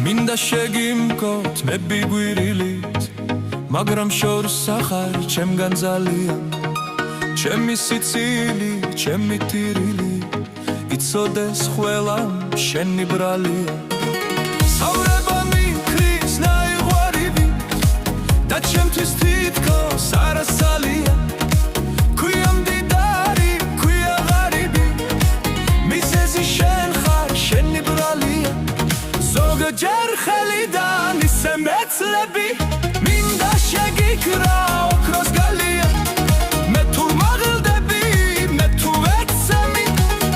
მინდა შეგიმკოთ მე ბიგვირილით მაგრამ შორს ახარ ჩემგან ძალიან ჩემი სიცილი ჩემი ტირილი იცოდეს ყველამ შენი ბრალია სავრება მიქრის ნაიღვარივით და ჩემთვის თითქოს არასალია ქვია მდიდარი ქვია ღარიბი მიზეზი შენ ხარ შენი ბრალია ზოგჯერ ხელიდან ისე მეცლები მინდა შეგიქრა ოქროს გალია მე თუ მაღლდები მე თუ ვეცემი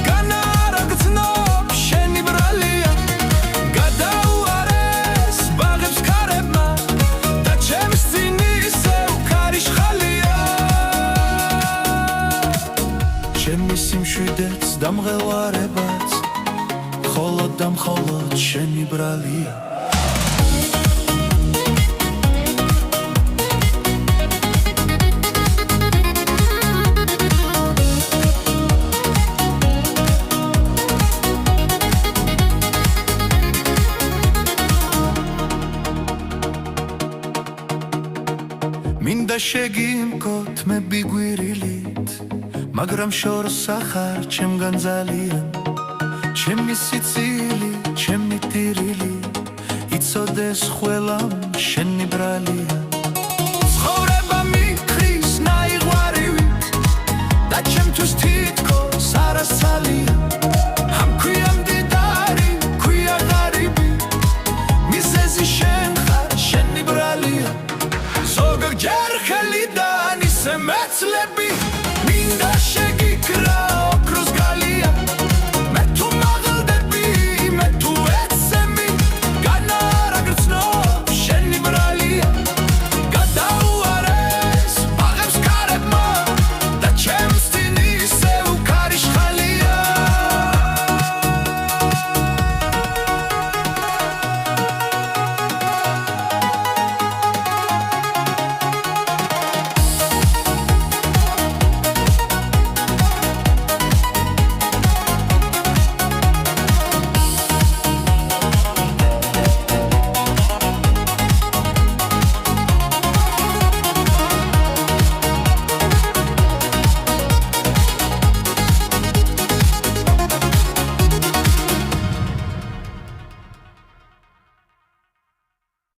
განარაგწნობ შენი ბრალია გადაუარეს ბაღებს ქარებმა და ჩემს წინ ისევ ქარიშხალია ჩემი სიმშვიდეც და მღელვარებაც მხოლოდ და მხოლოდ შენი ბრალია მინდა შეგიმკოთ მე ბიგვირილით მაგრამ შორს ახარ ჩემგან ძალიან ჩემი სიცილი ჩემი ტირილი იცოდეს ყველამ შენი ბრალია ცხოვრება მიქრის ნაიღვარივით და ჩემთვის თითქოს არასალია ამ ქვია მდიდარი ქვია ღარიბი მიზეზი შენ ხარ შენი ბრალია ზოგჯერ ხელიდან ისე